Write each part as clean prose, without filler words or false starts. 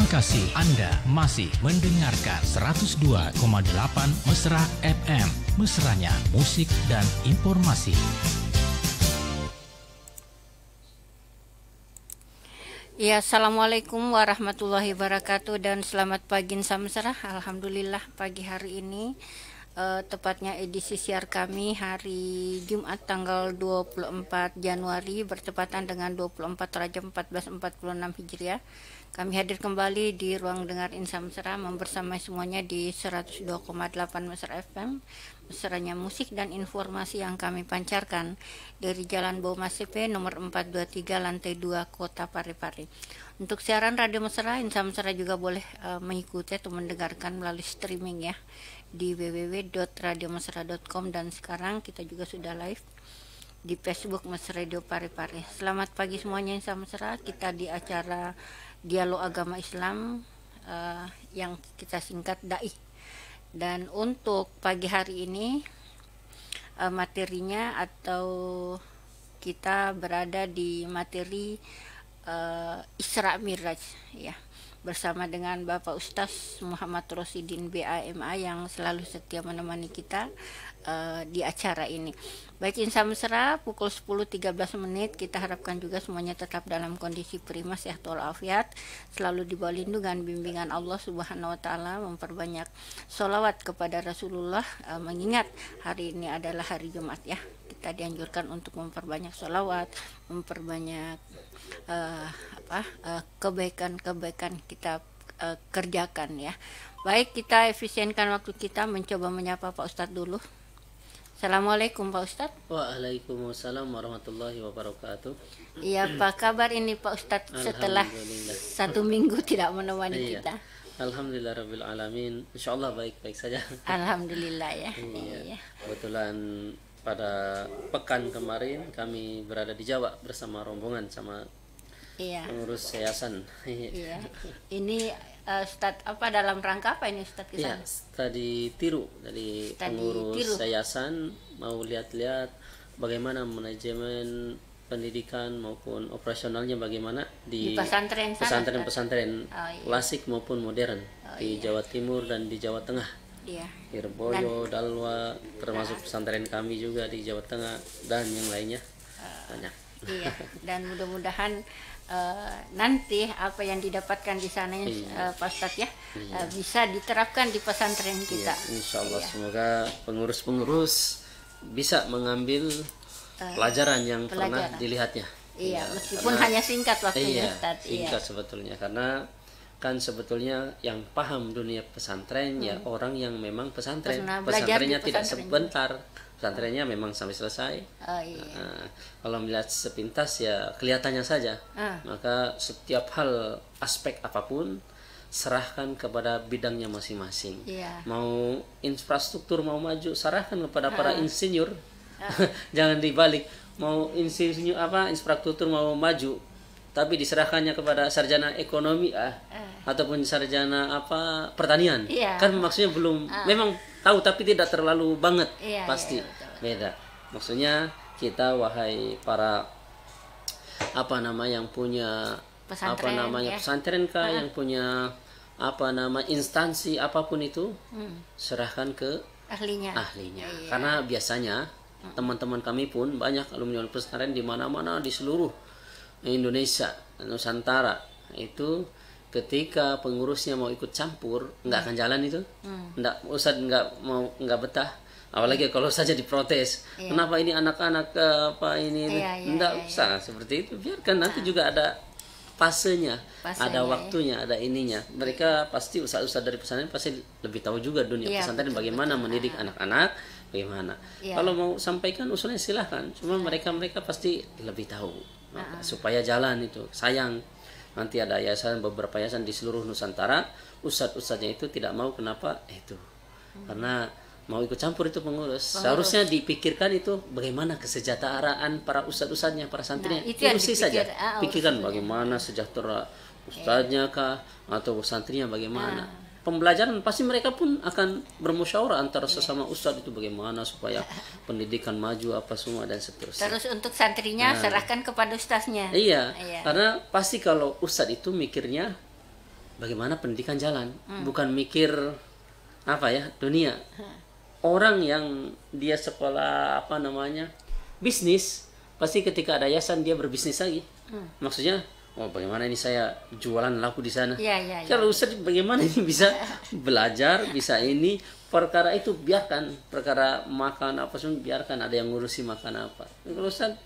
kasih Anda masih mendengarkan 102,8 Mesra FM. Mesranya musik dan informasi. Ya, Assalamualaikum warahmatullahi wabarakatuh dan selamat pagi Insan Mesra. Alhamdulillah pagi hari ini tepatnya edisi siar kami hari Jumat tanggal 24 Januari bertepatan dengan 24 Rajab 1446 Hijriah. Kami hadir kembali di ruang dengar Insan Mesra membersamai semuanya di 102,8 Mesra FM. Mesranya musik dan informasi yang kami pancarkan dari Jalan Boma CP nomor 423 lantai 2 Kota Parepare. Untuk siaran Radio Mesra, Insan Mesra juga boleh mengikuti atau mendengarkan melalui streaming ya di www.radiomesra.com, dan sekarang kita juga sudah live di Facebook Mesra Radio Parepare. Selamat pagi semuanya Insan Mesra. Kita di acara Dialog Agama Islam yang kita singkat DAI. Dan untuk pagi hari ini materinya atau kita berada di materi Isra Miraj ya, bersama dengan Bapak Ustaz Muhammad Rosidin BAMA yang selalu setia menemani kita di acara ini. Baik Insan Mesra, pukul 10.13 kita harapkan juga semuanya tetap dalam kondisi prima, sehat walafiat, selalu di bawah lindungan bimbingan Allah Subhanahu wa taala, memperbanyak sholawat kepada Rasulullah, mengingat hari ini adalah hari Jumat ya. Kita dianjurkan untuk memperbanyak sholawat, memperbanyak kebaikan-kebaikan kita kerjakan ya. Baik, kita efisienkan waktu kita mencoba menyapa Pak Ustadz dulu. Assalamualaikum Pak Ustadz. Waalaikumsalam warahmatullahi wabarakatuh. Iya, apa kabar ini Pak Ustadz setelah 1 minggu tidak menemani kita? Alhamdulillah Rabbil Alamin. Insyaallah baik-baik saja. Alhamdulillah ya. Iya. Kebetulan pada pekan kemarin kami berada di Jawa bersama rombongan sama pengurus yayasan. Iya. Ini Ustadz apa dalam rangka apa ini Ustadz Iya, tadi tiru dari pengurus yayasan mau lihat-lihat bagaimana manajemen pendidikan maupun operasionalnya bagaimana di pesantren-pesantren klasik maupun modern di Jawa Timur dan di Jawa Tengah. Iya. Lirboyo, Dalwa, termasuk pesantren kami juga di Jawa Tengah dan yang lainnya banyak. Iya, dan mudah-mudahan nanti apa yang didapatkan di sana Pak Ustadz ya bisa diterapkan di pesantren kita. Insya Allah semoga pengurus-pengurus bisa mengambil pelajaran yang pernah dilihatnya. Iya, meskipun hanya singkat waktunya Ustadz. Singkat sebetulnya, karena kan sebetulnya yang paham dunia pesantren ya orang yang memang pesantrennya tidak sebentar. Pesantrennya memang sampai selesai. Kalau melihat sepintas ya kelihatannya saja. Maka setiap hal aspek apapun serahkan kepada bidangnya masing-masing. Mau infrastruktur mau maju serahkan kepada para insinyur. Jangan dibalik. Mau insinyur infrastruktur mau maju tapi diserahkannya kepada sarjana ekonomi ataupun sarjana pertanian. Kan maksudnya belum memang tahu tapi tidak terlalu banget. Pasti beda. Maksudnya kita wahai para yang punya pesantren kah, yang punya instansi apapun itu, serahkan ke ahlinya. Karena biasanya teman-teman kami pun banyak alumni pesantren di mana-mana di seluruh Indonesia, Nusantara itu ketika pengurusnya mau ikut campur nggak akan jalan itu. Ustadz nggak betah, apalagi kalau saja diprotes. Kenapa ini anak-anak nggak usah seperti itu, biarkan nanti juga ada fasenya, ada waktunya, ada ininya. Mereka pasti ustadz dari pesantren pasti lebih tahu juga dunia pesantren bagaimana mendidik anak-anak, bagaimana. Kalau mau sampaikan usulnya silahkan, cuma mereka pasti lebih tahu. Supaya jalan itu, sayang nanti ada yayasan, beberapa yayasan di seluruh Nusantara, ustadz-ustadznya itu tidak mau. Kenapa? Itu karena mau ikut campur itu pengurus. Seharusnya dipikirkan itu bagaimana kesejahteraan para ustadz-ustadznya, para santrinya. Itu saja. Pikirkan bagaimana sejahtera ustadznya kah atau santrinya bagaimana. Pembelajaran pasti mereka pun akan bermusyawarah antara sesama ustadz itu bagaimana supaya pendidikan maju apa semua dan seterusnya. Terus untuk santrinya serahkan kepada ustadznya. Iya, karena pasti kalau ustadz itu mikirnya bagaimana pendidikan jalan, bukan mikir apa ya dunia. Orang yang dia sekolah apa namanya bisnis, pasti ketika ada yayasan dia berbisnis lagi. Maksudnya, oh bagaimana ini saya jualan laku di sana. Kalau Ustaz bagaimana ini bisa belajar, bisa ini perkara itu biarkan, perkara makan apa pun biarkan, ada yang ngurusi makan apa. Kalau Ustaz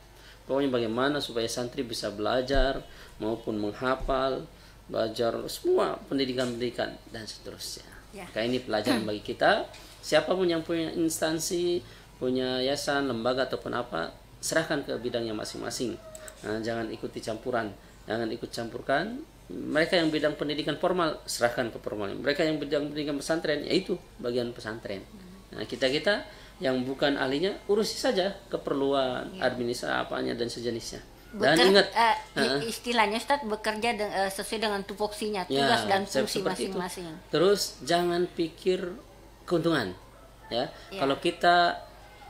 pokoknya bagaimana supaya santri bisa belajar maupun menghafal, belajar semua pendidikan dan seterusnya. Maka ini pelajaran bagi kita. Siapapun yang punya instansi, punya yayasan, lembaga ataupun apa, serahkan ke bidangnya masing-masing. Nah, jangan ikuti campuran, jangan ikut campurkan. Mereka yang bidang pendidikan formal serahkan ke formal. Mereka yang bidang pendidikan pesantren, yaitu bagian pesantren. Nah, kita yang bukan ahlinya urusi saja keperluan administrasi apanya dan sejenisnya. Dan ingat istilahnya Ustaz, bekerja sesuai dengan tupoksinya, tugas dan fungsi masing-masing. Terus jangan pikir keuntungan, ya. Kalau kita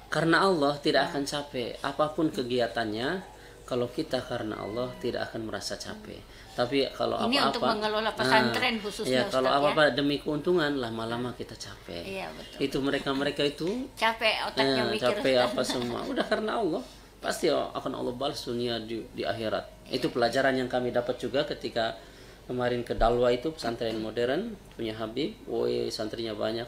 karena Allah tidak akan capek apapun kegiatannya. Kalau kita karena Allah tidak akan merasa capek. Tapi kalau ini apa-apa untuk mengelola pesantren khususnya Ustaz, kalau apa-apa demi keuntungan lama-lama kita capek. Betul. Itu mereka itu capek otaknya mikir. Capek apa semua. Udah karena Allah pasti akan Allah balas dunia di akhirat. Itu pelajaran yang kami dapat juga ketika kemarin ke Dalwa, itu pesantren modern punya Habib. Santrinya banyak,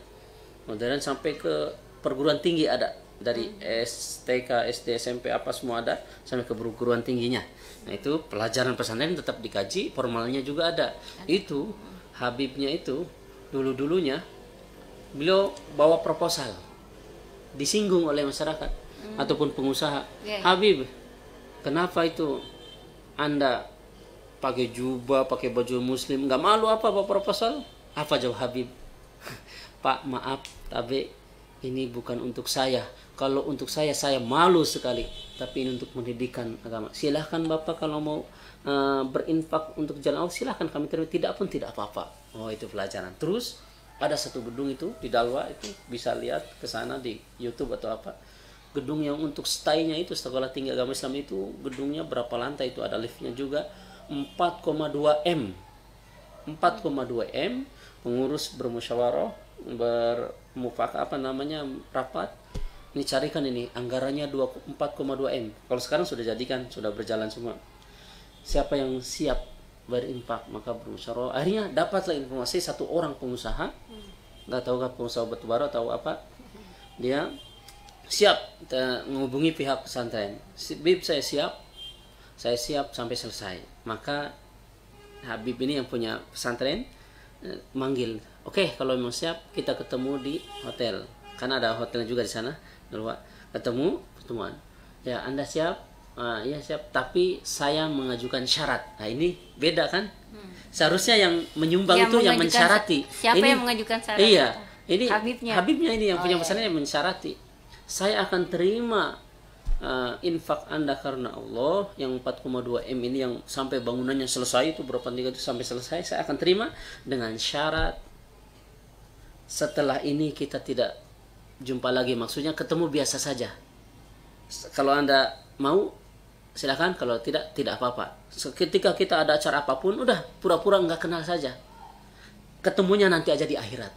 modern sampai ke perguruan tinggi ada, dari STK, SD, SMP apa semua ada, sampai ke perguruan tingginya. Nah itu pelajaran pesantren tetap dikaji, formalnya juga ada. Itu Habibnya itu dulunya beliau bawa proposal, disinggung oleh masyarakat ataupun pengusaha. Habib, kenapa itu Anda pakai jubah, pakai baju muslim, nggak malu apa bawa proposal? Apa jawab Habib? Pak, maaf, tapi ini bukan untuk saya. Kalau untuk saya malu sekali. Tapi ini untuk pendidikan agama. Silahkan Bapak kalau mau berinfak untuk jalan Allah, silahkan kami terima. Tidak pun tidak apa-apa. Oh, itu pelajaran. Terus ada satu gedung itu di Dalwa, itu bisa lihat ke sana di YouTube atau apa. Gedung yang untuk stay-nya itu, Sekolah Tinggi Agama Islam itu, gedungnya berapa lantai itu, ada liftnya juga, 4,2 M. 4,2 M. Pengurus bermusyawarah, bermufakat apa namanya, rapat. Ini carikan ini anggarannya 4,2 M. Kalau sekarang sudah jadikan, sudah berjalan semua. Siapa yang siap berinfak maka bermusyawarah. Akhirnya dapatlah informasi satu orang pengusaha, nggak tahu kan pengusaha batubara atau apa, dia siap menghubungi pihak pesantren. Habib, saya siap sampai selesai. Maka Habib ini yang punya pesantren manggil, oke, kalau memang siap kita ketemu di hotel, karena ada hotel juga di sana. Ketemuan. Ya, Anda siap? Ya siap. Tapi saya mengajukan syarat. Nah ini beda kan? Seharusnya yang menyumbang itu yang mensyarati. Siapa ini, yang mengajukan syarat? Iya. Ini Habibnya ini yang punya pesantren yang mensyarati. Saya akan terima infak Anda karena Allah yang 4,2 M ini, yang sampai bangunannya selesai itu berapa tiga itu sampai selesai, saya akan terima dengan syarat setelah ini kita tidak jumpa lagi, maksudnya ketemu biasa saja. Kalau Anda mau silakan, kalau tidak apa-apa. Ketika kita ada acara apapun, udah pura-pura nggak kenal saja, ketemunya nanti aja di akhirat.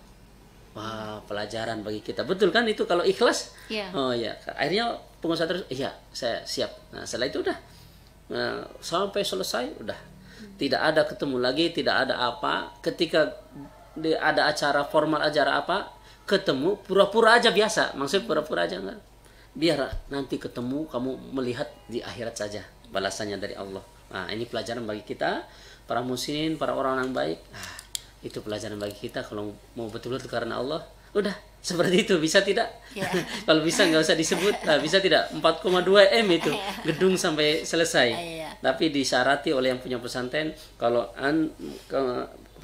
Wah, pelajaran bagi kita. Betul kan itu kalau ikhlas? Oh ya, akhirnya pengusaha terus, iya saya siap. Nah setelah itu udah sampai selesai, udah tidak ada ketemu lagi, tidak ada apa. Ketika ada acara formal, acara apa, ketemu pura-pura aja biasa. Maksudnya pura-pura aja, enggak, biar nanti ketemu kamu melihat di akhirat saja balasannya dari Allah. Nah ini pelajaran bagi kita, para muslimin, para orang yang baik. Itu pelajaran bagi kita kalau mau betul-betul karena Allah. Udah seperti itu, bisa tidak? Kalau bisa nggak usah disebut. Bisa tidak? 4,2 M itu gedung sampai selesai. Tapi disyarati oleh yang punya pesantren, kalau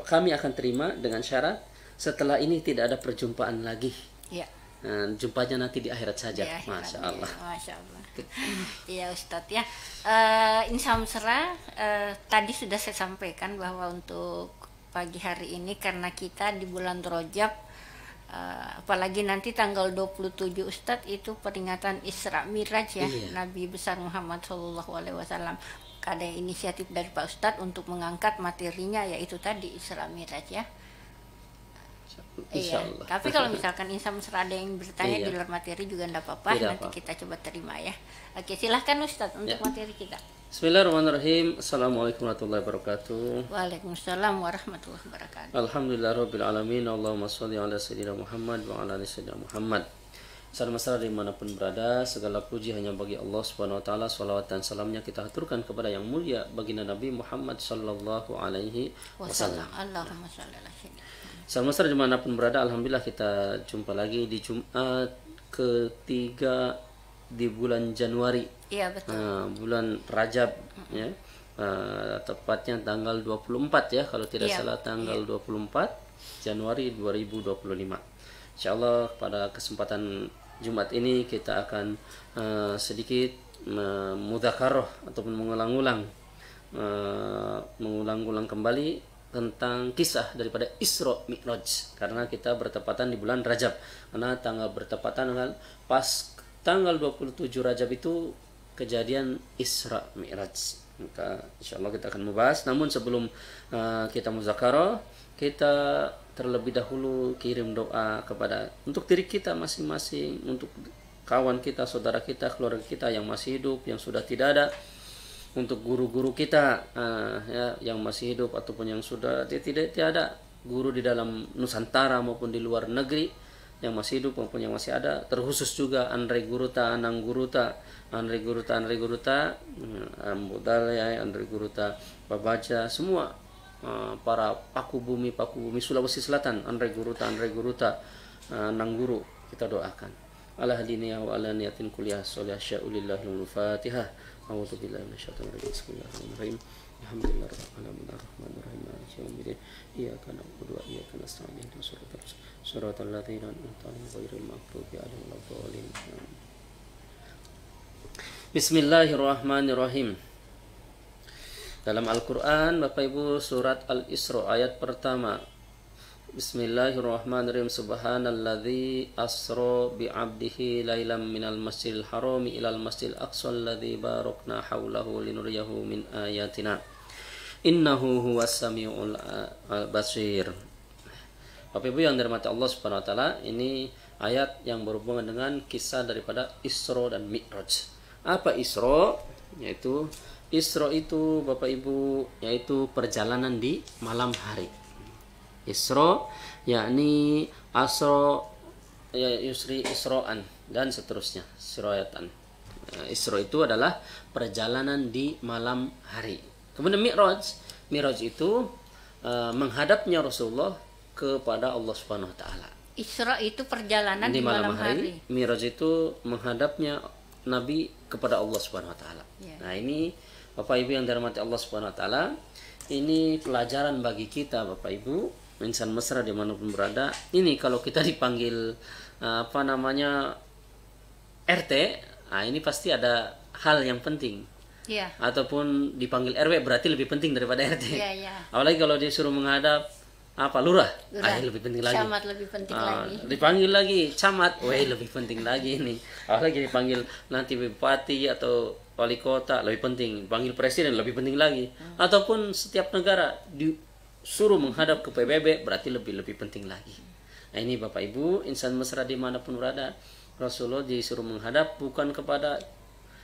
kami akan terima dengan syarat setelah ini tidak ada perjumpaan lagi. Jumpanya nanti di akhirat saja. Masya Allah. Masya Allah. Iya Ustadz ya. Insya Allah tadi sudah saya sampaikan bahwa untuk pagi hari ini, karena kita di bulan Rajab, apalagi nanti tanggal 27 Ustadz itu peringatan Isra Miraj ya, Nabi besar Muhammad SAW. ada inisiatif dari Pak Ustadz untuk mengangkat materinya, yaitu tadi Isra Mi'raj ya. Iya. Tapi kalau misalkan Insan Mesra ada yang bertanya di luar materi juga enggak apa-apa, nanti kita coba terima ya. Oke, silahkan Ustadz untuk materi kita. Bismillahirrahmanirrahim. Assalamualaikum warahmatullahi wabarakatuh. Waalaikumsalam warahmatullahi wabarakatuh. Alhamdulillahirabbil alamin. Allahumma sholli ala sayyidina Muhammad wa ala ali sayyidina Muhammad. Salam mesra dimanapun berada, segala puji hanya bagi Allah Subhanahu wa taala. Salawat dan salamnya kita haturkan kepada yang mulia baginda Nabi Muhammad sallallahu alaihi wasallam. Allahumma sholli ala sayyidina. Salam mesra dimanapun berada, alhamdulillah kita jumpa lagi di Jumat ketiga di bulan Januari. Iya, betul. Bulan Rajab ya. Tepatnya tanggal 24 ya, kalau tidak salah tanggal 24 Januari 2025. Insyaallah pada kesempatan Jumat ini kita akan sedikit mudzakarah ataupun mengulang-ulang kembali tentang kisah daripada Isra Mi'raj, karena kita bertepatan di bulan Rajab, karena tanggal bertepatan dengan pas tanggal 27 Rajab itu kejadian Isra Mi'raj. Maka insyaallah kita akan membahas, namun sebelum kita mudzakarah, kita terlebih dahulu kirim doa kepada untuk diri kita masing-masing, untuk kawan kita, saudara kita, keluarga kita yang masih hidup, yang sudah tidak ada, untuk guru-guru kita ya, yang masih hidup ataupun yang sudah tidak ada, guru di dalam Nusantara maupun di luar negeri yang masih hidup maupun yang masih ada, terkhusus juga Andre Guruta, Anang Guruta, Andre Guruta, Ambudal ya, Andre Guruta, Babaja, semua para paku bumi Sulawesi Selatan, Andre Guruta, Anang Guru, kita doakan. Ala hadiniya wa ala niyatin kuliah sholih sya'ulillahil Fatihah. A'udzu billahi minasyaitonir rajim. Bismillahirrahmanirrahim. Alhamdulillahirabbil alamin arrahmanir rahim maliki yaumiddin. Iyyaka na'budu wa iyyaka nasta'in. Ihdinas siratal ladzina an'amta 'alaihim ghairil maghdubi 'alaihim waladdallin. Bismillahirrahmanirrahim. Dalam Al-Quran, Bapak Ibu, surat Al-Isra ayat pertama. Bismillahirrahmanirrahim. Subhanalladzi asra bi'abdihi lailam minal masjidil harami ilal masjidil aqsa alladzi barakna haulahu linuriyahu min ayatina. Innahu huwas samiul basir. Bapak Ibu yang dirahmati Allah Subhanahu wa taala, ini ayat yang berhubungan dengan kisah daripada Isra dan Mi'raj. Apa Isra? Yaitu Isra itu Bapak Ibu yaitu perjalanan di malam hari. Isra yakni asra ya, yusri isra'an dan seterusnya, sirayatan. Isra itu adalah perjalanan di malam hari. Kemudian Mi'raj itu menghadapnya Rasulullah kepada Allah Subhanahu wa taala. Isra itu perjalanan di malam hari. Mi'raj itu menghadapnya Nabi kepada Allah Subhanahu wa taala. Nah, ini Bapak Ibu yang dirahmati Allah Subhanahu wa taala, ini pelajaran bagi kita Bapak Ibu, insan mesra dimanapun berada. Ini kalau kita dipanggil RT, nah ini pasti ada hal yang penting. Ataupun dipanggil RW berarti lebih penting daripada RT. Apalagi kalau disuruh menghadap lurah, lebih penting lagi. Camat lebih penting lagi. Dipanggil lagi camat, lebih penting lagi ini. Apalagi dipanggil nanti bupati atau wali kota, lebih penting. Dipanggil presiden, lebih penting lagi. Ataupun setiap negara disuruh menghadap ke PBB, berarti lebih penting lagi. Nah, ini Bapak Ibu, insan mesra dimanapun berada, Rasulullah disuruh menghadap bukan kepada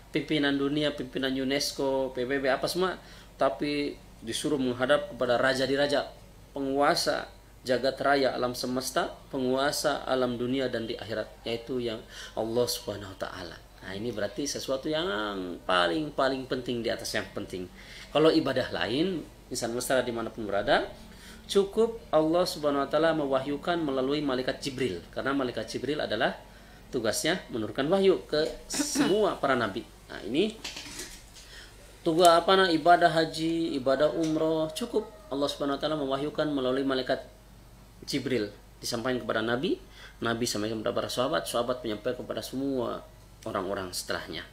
pimpinan dunia, pimpinan UNESCO, PBB apa semua, tapi disuruh menghadap kepada raja di raja, penguasa jagat raya alam semesta, penguasa alam dunia dan di akhirat, yaitu yang Allah Subhanahu wa taala. Nah, ini berarti sesuatu yang paling penting di atas yang penting. Kalau ibadah lain, insan mesra dimanapun berada, cukup Allah Subhanahu wa taala mewahyukan melalui malaikat Jibril, karena malaikat Jibril adalah tugasnya menurunkan wahyu ke semua para nabi. Nah, ini tugas ibadah haji, ibadah umroh, cukup Allah Subhanahu wa taala mewahyukan melalui malaikat Jibril, disampaikan kepada Nabi sampaikan kepada para sahabat menyampaikan kepada semua orang-orang setelahnya.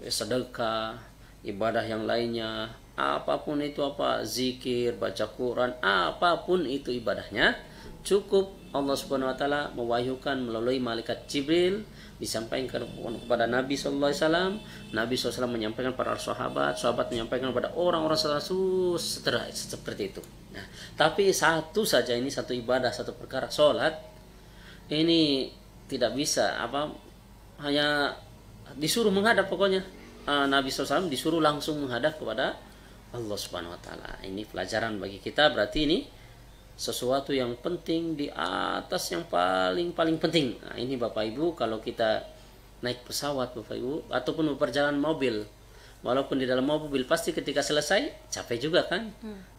Sedekah, ibadah yang lainnya, apapun itu, apa zikir, baca Quran, apapun itu ibadahnya, cukup Allah Subhanahu wa taala mewahyukan melalui malaikat Jibril, disampaikan kepada Nabi sallallahu alaihi wasallam, Nabi SAW menyampaikan kepada sahabat, sahabat menyampaikan kepada orang-orang seterusnya seperti itu. Nah, tapi satu saja ini, satu ibadah, satu perkara salat ini tidak bisa hanya disuruh menghadap, pokoknya Nabi SAW disuruh langsung menghadap kepada Allah Subhanahu wa taala. Ini pelajaran bagi kita, berarti ini sesuatu yang penting di atas yang paling penting. Nah, ini Bapak Ibu, kalau kita naik pesawat Bapak Ibu ataupun berperjalanan mobil, walaupun di dalam mobil pasti ketika selesai capek juga kan,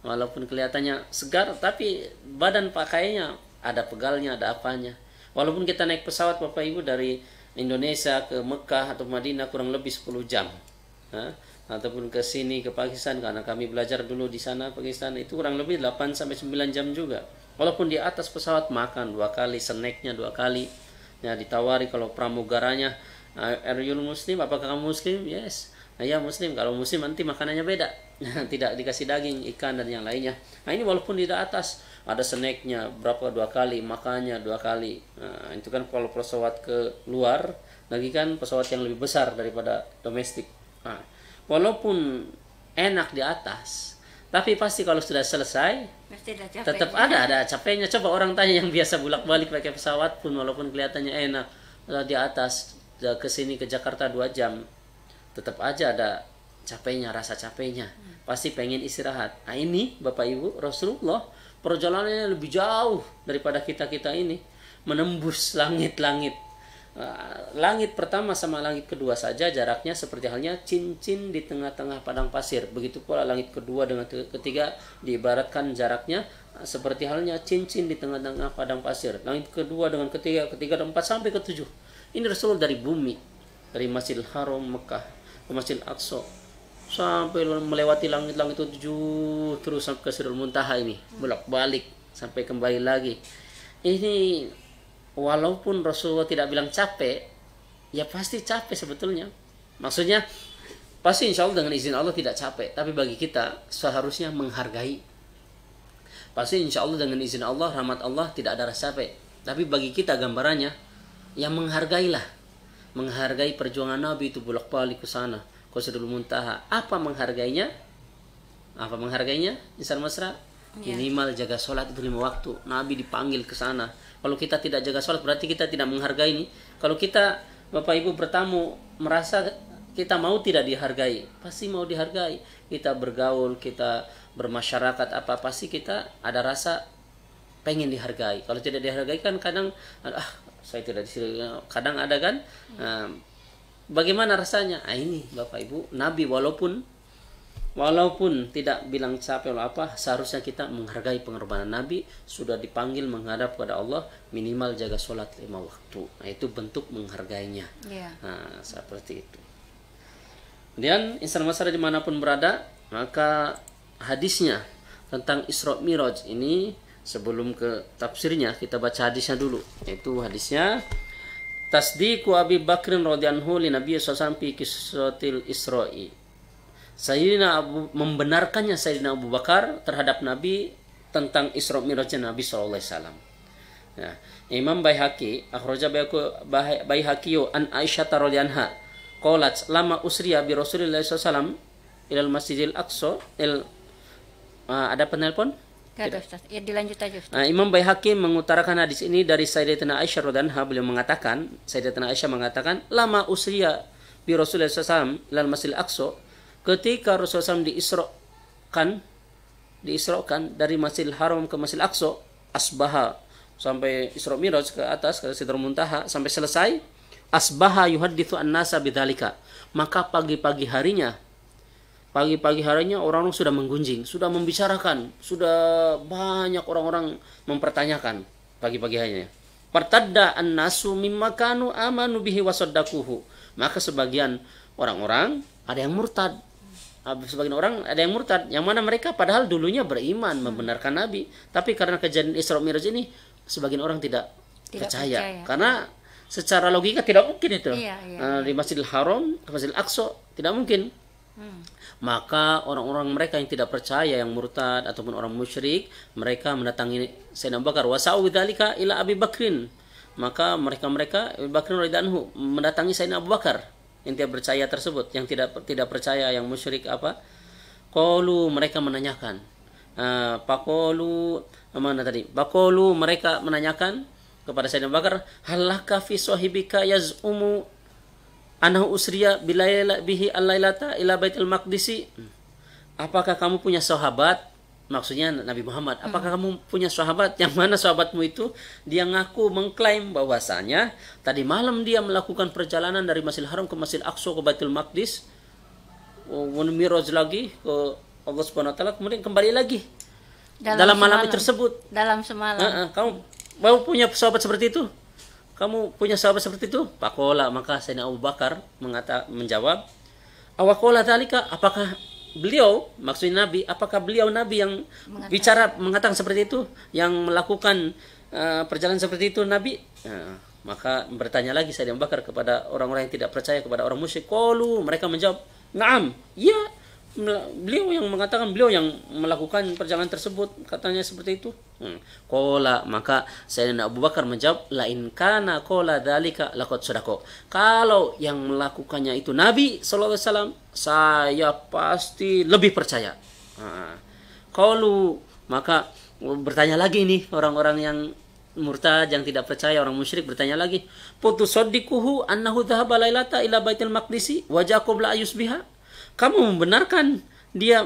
walaupun kelihatannya segar tapi badan pakainya ada pegalnya, ada apanya. Walaupun kita naik pesawat Bapak Ibu dari Indonesia ke Mekah atau Madinah kurang lebih 10 jam, ataupun ke sini ke Pakistan, karena kami belajar dulu di sana Pakistan, itu kurang lebih 8 sampai 9 jam juga. Walaupun di atas pesawat makan 2 kali, snacknya 2 kali, ya ditawari kalau pramugaranya, are you Muslim, apakah kamu Muslim? Yes. Nah, ya Muslim. Kalau Muslim nanti makanannya beda, tidak dikasih daging, ikan dan yang lainnya. Nah, ini walaupun di atas ada snacknya berapa 2 kali, makannya 2 kali. Nah, itu kan kalau pesawat ke luar, lagi kan pesawat yang lebih besar daripada domestik. Nah, walaupun enak di atas, tapi pasti kalau sudah selesai tetap ada capeknya. Coba orang tanya yang biasa bolak-balik pakai pesawat pun, walaupun kelihatannya enak di atas ke sini ke Jakarta 2 jam, tetap aja ada capeknya, rasa capeknya. Pasti pengen istirahat. Nah, ini Bapak Ibu, Rasulullah perjalanannya lebih jauh daripada kita ini, menembus langit-langit. Langit pertama sama langit kedua saja jaraknya seperti halnya cincin di tengah-tengah padang pasir. Begitu pula langit kedua dengan ketiga diibaratkan jaraknya seperti halnya cincin di tengah-tengah padang pasir. Langit kedua dengan ketiga dan 4 sampai ke 7. Ini Rasul dari bumi, dari Masjidil Haram Mekah ke Masjidil Aqsa, sampai melewati langit-langit 7 terus sampai ke Sidratul Muntaha, ini bolak-balik sampai kembali lagi. Ini walaupun Rasulullah tidak bilang capek, ya pasti capek sebetulnya. Maksudnya pasti insya Allah dengan izin Allah tidak capek, tapi bagi kita seharusnya menghargai. Pasti insya Allah dengan izin Allah, rahmat Allah tidak ada rasa capek. Tapi bagi kita gambarannya, ya menghargailah. Menghargai perjuangan Nabi itu bolak-balik ke sana, ke Sidratul Muntaha. Apa menghargainya? Insan mesra, minimal jaga sholat itu 5 waktu. Nabi dipanggil ke sana. Kalau kita tidak jaga sholat berarti kita tidak menghargai ini. Kalau kita Bapak Ibu bertamu merasa kita mau tidak dihargai, pasti mau dihargai. Kita bergaul, kita bermasyarakat apa, pasti kita ada rasa pengen dihargai. Kalau tidak dihargai kan kadang saya tidak dihargai, kadang ada kan. Bagaimana rasanya? Ini Bapak Ibu, Nabi walaupun tidak bilang capek atau apa, seharusnya kita menghargai pengorbanan Nabi. Sudah dipanggil menghadap kepada Allah, minimal jaga sholat 5 waktu. Nah, itu bentuk menghargainya. Nah, seperti itu. Kemudian insan masyarakat dimanapun berada, maka hadisnya tentang Isra Miraj ini, sebelum ke tafsirnya kita baca hadisnya dulu. Yaitu hadisnya, tasdiqu Abi Bakrin radhiyallahu li Nabi sallallahu alaihi wasallam fi qissatil Isra'i. Membenarkannya Sayyidina Abu Bakar terhadap Nabi tentang Isra Miraj Nabi sallallahu alaihi wasallam. Ya, Imam Baihaqi akhraja Baihaqi an Aisyah radhiyallahu anha qalat lama usriya bi Rasulillah sallallahu alaihi wasallam ilal Masjidil Aqsa ada penelpon? Ya, Ustaz. Ya, dilanjut aja, Ustaz. Imam Baihaqi mengutarakan hadis ini dari Sayyidatina Aisyah radhiyallahu anha. Beliau mengatakan, Sayyidatina Aisyah mengatakan, lama usriya bi Rasulillah sallallahu alaihi wasallam ilal Masjidil Aqsa, ketika Rasulullah SAW diisrokan dari Masjidil Haram ke Masjidil Aqsa, asbaha, sampai Isra Miraj ke atas ke Sidratul Muntaha sampai selesai, asbaha yuhadditsu an-nasa bidzalika. Maka pagi-pagi harinya orang-orang sudah menggunjing, sudah membicarakan, sudah banyak orang-orang mempertanyakan pagi-pagi harinya. Partadda an-nasu mimma kanu amanu bihi wa saddaquhu. Maka sebagian orang-orang ada yang murtad. Sebagian orang ada yang murtad, yang mana mereka padahal dulunya beriman, membenarkan Nabi, tapi karena kejadian Isra Miraj ini sebagian orang tidak percaya. Karena secara logika tidak mungkin itu. Di Masjidil Haram ke Masjidil Aqsa tidak mungkin. Maka orang-orang mereka yang tidak percaya, yang murtad ataupun orang musyrik, mereka mendatangi Sayyidina Abu Bakar. Wasa'u bidzalika ila Abi Bakrin. Maka mereka Abu Bakrin radhiyallahu anhu mendatangi Sayyidina Abu Bakar yang tidak percaya tersebut, yang tidak percaya, yang musyrik apa? Qalu, mereka menanyakan. Faqalu, mana tadi? Faqalu, mereka menanyakan kepada Sayyidina Abu Bakar, halaka fi sahibika yaz'umu anahu usriya bilaila bihi al-lailata ila Baitul Maqdisi. Apakah kamu punya sahabat? Maksudnya Nabi Muhammad. Apakah kamu punya sahabat? Yang mana sahabatmu itu? Dia ngaku mengklaim bahwasanya tadi malam dia melakukan perjalanan dari Masjidil Haram ke Masjidil Aqsa ke Baitul Maqdis, Miraj lagi ke Allah Subhanahu wa taala, kemudian kembali lagi dalam malam tersebut. Dalam semalam. Kamu mau punya sahabat seperti itu? Kamu punya sahabat seperti itu? Pakola, maka Sayyidina Abu Bakar menjawab, awakola dalika, apakah beliau, maksudnya Nabi, apakah beliau Nabi yang mengatakan seperti itu, yang melakukan perjalanan seperti itu Nabi? Maka bertanya lagi Sayyidina Abu Bakar kepada orang-orang yang tidak percaya, kepada orang musyrik. Qalu, mereka menjawab, "Na'am, ya, beliau yang mengatakan, beliau yang melakukan perjalanan tersebut, katanya seperti itu." Qala, maka Sayyidina Abu Bakar menjawab, la in kana qala dzalika laqad sadaqa. Kalau yang melakukannya itu Nabi sallallahu alaihi wasallam, saya pasti lebih percaya. Qalu, maka bertanya lagi nih orang-orang yang murtad, yang tidak percaya, orang musyrik bertanya lagi, "Putusaddiquhu annahu dhahaba lailata ila Baitul Maqdisi wa ja'a qabla ayusbiha?" Kamu membenarkan dia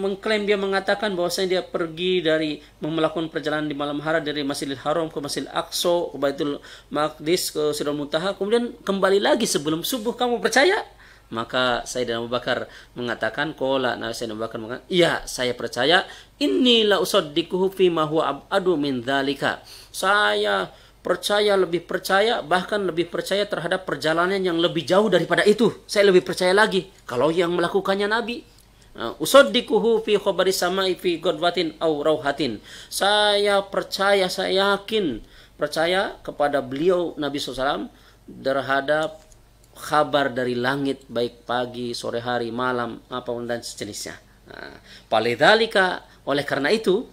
mengklaim, dia mengatakan bahwasanya dia pergi dari melakukan perjalanan di malam hari dari Masjidil Haram ke Masjidil Aqsa, ke Baitul Maqdis, ke Sidratul Muntaha, kemudian kembali lagi sebelum subuh. Kamu percaya? Maka Sayyidina Abu Bakar mengatakan, qala, Sayyidina Abu Bakar mengatakan, iya, saya percaya. Inni la usaddiquhu fi ma huwa ab'adu min dzalika. Saya percaya, lebih percaya, bahkan lebih percaya terhadap perjalanan yang lebih jauh daripada itu. Saya lebih percaya lagi kalau yang melakukannya Nabi. Usaddiquhu fi khabari samai fi ghadwatin aw rauhatin. Saya percaya, saya yakin, percaya kepada beliau Nabi SAW terhadap kabar dari langit, baik pagi, sore hari, malam, apapun dan sejenisnya. Palidhalika, oleh karena itu,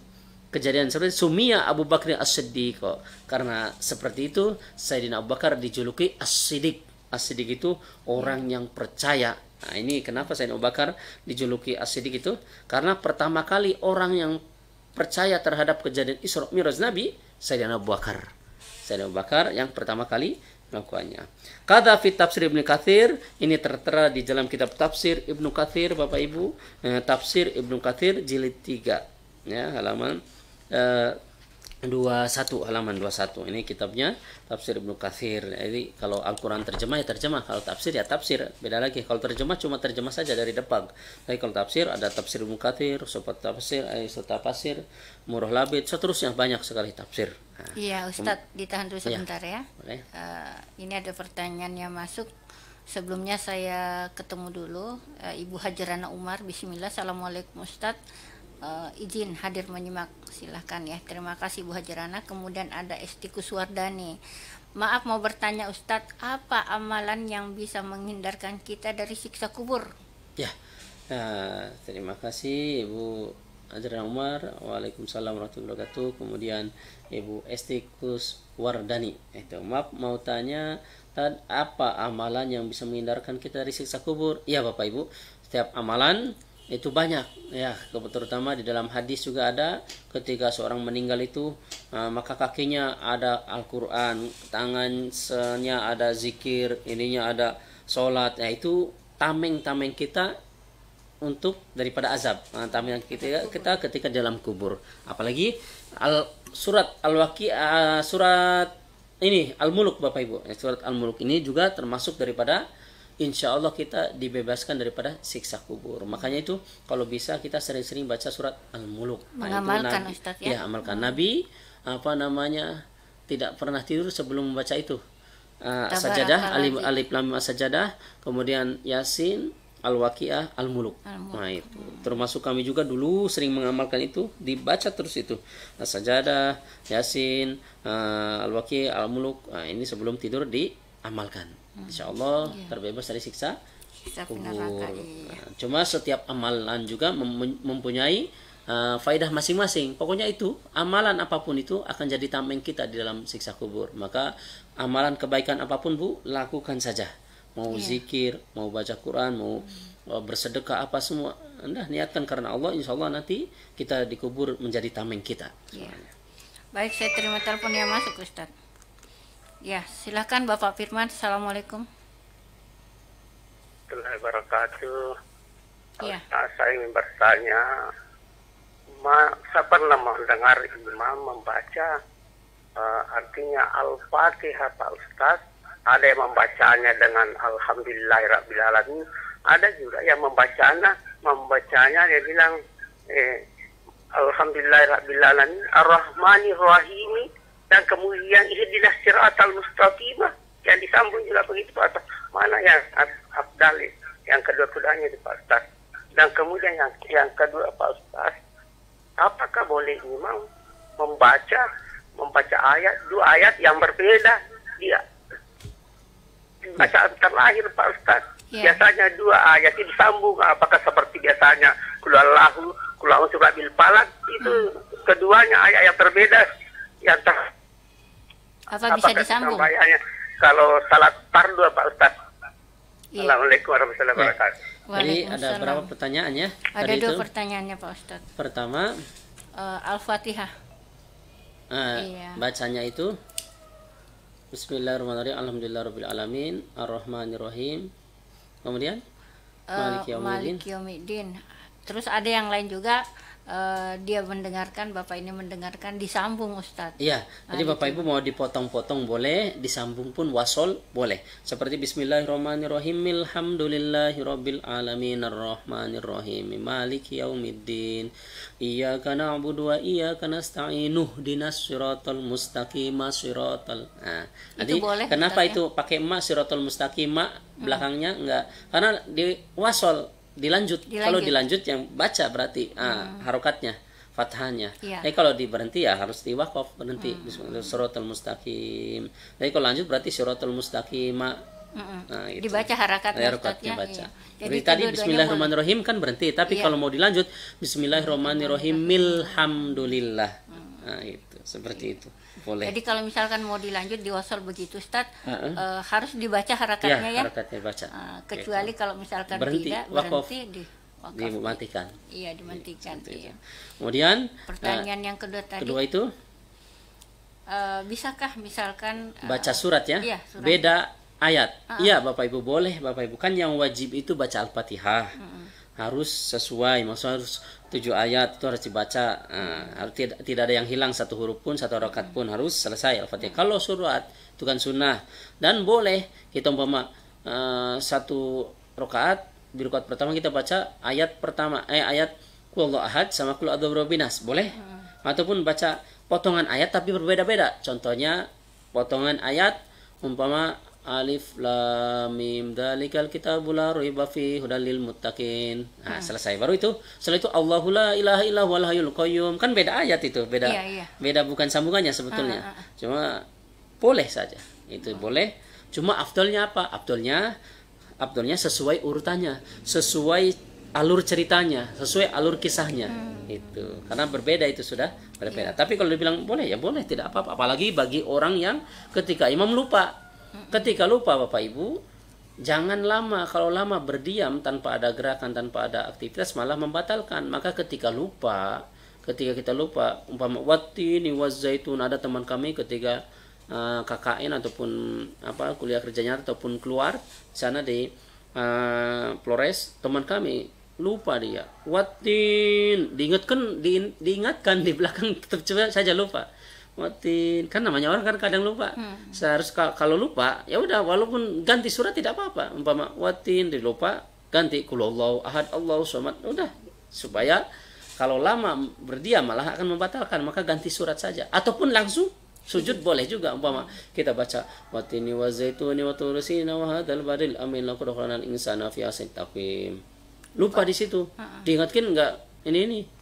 kejadian seperti Sumia Abu Bakar As-Siddiq. Karena seperti itu Sayyidina Abu Bakar dijuluki As-Siddiq. As-Siddiq itu orang yang percaya. Nah, ini kenapa Sayyidina Abu Bakar dijuluki As-Siddiq itu? Karena pertama kali orang yang percaya terhadap kejadian Isra Mi'raj Nabi, Sayyidina Abu Bakar. Sayyidina Abu Bakar yang pertama kali melakukannya. Kata fit tafsir Ibnu Katsir, ini tertera di dalam kitab tafsir Ibnu Katsir, Bapak Ibu, tafsir Ibnu Katsir jilid 3, ya, halaman 21, halaman 21. Ini kitabnya tafsir Ibnu Katsir. Jadi kalau Al-Qur'an terjemah ya terjemah, kalau tafsir ya tafsir. Beda lagi. Kalau terjemah cuma terjemah saja dari depan. Tapi kalau tafsir ada tafsir Ibnu Katsir, Sobat Tafsir, Aisyah Tafsir, Murah Labid, seterusnya banyak sekali tafsir. Iya, Ustadz, ditahan dulu sebentar ya. Ini ada pertanyaan yang masuk. Sebelumnya saya ketemu dulu Ibu Hajarana Umar. Bismillah. Assalamualaikum Ustadz. Izin hadir menyimak, silahkan ya. Terima kasih Bu Hajarana. Kemudian ada Esti Kuswardani, maaf mau bertanya Ustadz, apa amalan yang bisa menghindarkan kita dari siksa kubur? Ya, terima kasih Ibu Hajarana Umar. Waalaikumsalam warahmatullahi wabarakatuh. Kemudian Ibu Esti Kuswardani, itu maaf mau tanya, apa amalan yang bisa menghindarkan kita dari siksa kubur? Ya Bapak Ibu, setiap amalan itu banyak ya, terutama di dalam hadis juga ada, ketika seorang meninggal itu maka kakinya ada Al-Quran, tangannya ada zikir, ininya ada sholat. Ya, itu tameng-tameng kita untuk daripada azab, tameng kita ketika dalam kubur. Apalagi surat Al-Waqi'ah, surat ini Al-Muluk Bapak Ibu, surat Al-Muluk ini juga termasuk daripada insya Allah kita dibebaskan daripada siksa kubur. Makanya itu kalau bisa kita sering-sering baca surat Al-Muluk. Mengamalkan Ustaz ya. Ya, amalkan. Nabi tidak pernah tidur sebelum membaca itu. Sajadah, alif lam mim sajadah, kemudian Yasin, Al-Waqi'ah, Al-Muluk. Nah, itu termasuk kami juga dulu sering mengamalkan itu, dibaca terus itu. Sajadah, Yasin, Al-Waqi'ah, Al-Muluk. Nah, ini sebelum tidur diamalkan. Insya Allah terbebas dari siksa kubur. Nah, cuma setiap amalan juga mempunyai faidah masing-masing. Pokoknya itu amalan apapun itu akan jadi tameng kita di dalam siksa kubur. Maka amalan kebaikan apapun Bu, lakukan saja. Mau zikir, mau baca Quran, mau bersedekah, apa semua Anda niatkan karena Allah, insya Allah nanti kita dikubur menjadi tameng kita. Baik, saya terima telepon yang masuk Ustaz. Ya, silakan Bapak Firman. Assalamualaikum warahmatullahi wabarakatuh. Ya. Saya ingin bertanya, saya pernah mendengar imam membaca artinya Al-Fatihah Pak Ustaz. Ada yang membacanya dengan Alhamdulillahirrabbilalamin. Ada juga yang membacanya dia bilang Alhamdulillahirrabbilalamin Ar-Rahmanir-Rahim, dan kemudian ihdinas siratal mustaqimah yang disambung juga begitu Pak Ustaz. Mana yang afdal? Yang kedua-keduanya itu Pak Ustaz. Dan kemudian yang kedua Pak Ustaz, apakah boleh imam membaca dua ayat yang berbeda dia bacaan terakhir Pak Ustaz? Biasanya dua ayat itu disambung, apakah seperti biasanya Qulhuwallahu, Qul a'udzu birabbil falaq, itu keduanya ayat yang berbeda yang apa bisa disambung? Kalau salat fardu Pak Ustaz. Assalamualaikum warahmatullahi wabarakatuh. Jadi ada berapa pertanyaan ya? Ada dua pertanyaannya Pak Ustaz. Pertama, Al-Fatihah. Bacanya itu Bismillahirrahmanirrahim, Alhamdulillahirabbil alamin, Ar-Rahmanir-Rahim. Kemudian Maliki Yaumiddin. Terus ada yang lain juga, dia mendengarkan, Bapak ini mendengarkan disambung Ustadz. Iya, jadi Bapak Ibu mau dipotong-potong boleh, disambung pun wasol boleh. Seperti Bismillahirrahmanirrahim, Alhamdulillahirabbil alamin, Ar-Rahmanir-Rahim, Maliki Yaumiddin, Iyyaka na'budu wa iyyaka nasta'in, ihdinas siratal mustaqim, siratal. Nah, jadi boleh, kenapa itu pakai ma siratal mustaqim, belakangnya enggak? Karena di wasol dilanjut. Kalau dilanjut yang baca berarti harokatnya, fathahnya. Kalau diberhenti ya harus diwakaf, berhenti. Siratal mustaqim. Jadi kalau lanjut berarti siratal mustaqim. Nah, gitu. Dibaca harakatnya baca. Jadi tadi Bismillahirrahmanirrahim kan berhenti, tapi kalau mau dilanjut Bismillahirrahmanirrahim, Alhamdulillah. Nah, itu seperti itu. Boleh. Jadi kalau misalkan mau dilanjut di wasol begitu Ustaz, harus dibaca harakatnya ya. Harakatnya baca. Kecuali kalau misalkan berhenti, tidak berhenti dimatikan. Iya, dimatikan. Iya. Kemudian pertanyaan yang kedua tadi. Kedua itu bisakah misalkan baca surat ya? Iya, surat. Beda ayat. Iya, Bapak Ibu boleh, Bapak Ibu. Kan yang wajib itu baca Al-Fatihah. Harus sesuai, maksudnya harus 7 ayat itu harus dibaca. Tidak ada yang hilang satu huruf pun, satu rakaat pun, harus selesai Al-Fatihah. Kalau surat itu kan sunnah, dan boleh kita umpama satu rakaat, di rakaat pertama kita baca ayat pertama, ayat Qul Huwallahu Ahad sama Qul A'udzu Birabbil Nas, boleh. Ataupun baca potongan ayat tapi berbeda-beda. Contohnya potongan ayat umpama Alif Lam Mim Dzalikal Kitabul La Raiba Fihi Hudal lil Muttaqin. Nah, selesai. Baru itu. Setelah itu Allahu la ilaha illa huwal hayyul qayyum. Kan beda ayat itu, beda. Beda bukan sambungannya sebetulnya. Cuma boleh saja. Itu boleh. Cuma afdalnya apa? Afdalnya sesuai urutannya, sesuai alur ceritanya, sesuai alur kisahnya. Itu. Karena berbeda itu sudah berbeda. Tapi kalau dibilang boleh ya boleh, tidak apa-apa. Apalagi bagi orang yang ketika imam lupa. Ketika lupa Bapak Ibu, jangan lama. Kalau lama berdiam tanpa ada gerakan, tanpa ada aktivitas malah membatalkan. Maka ketika kita lupa, umpama wattini wazzaitun, ada teman kami ketika KKN ataupun kuliah kerjanya ataupun keluar sana di Flores, teman kami lupa dia. Wattin diingatkan di belakang tetap saja lupa. Watin, kan namanya orang kan kadang lupa. Seharusnya kalau lupa ya udah, walaupun ganti surat tidak apa-apa. Umpama watin dilupa, ganti Qul Huwallahu Ahad Allahu Samad, udah, supaya kalau lama berdiam malah akan membatalkan, maka ganti surat saja. Ataupun langsung sujud boleh juga. Umpama kita baca watini wazaituni wa turusina wa hadzal badil amin laqad khalaqal insana fi ahsani taqwim. Lupa di situ. Diingatkan enggak ini.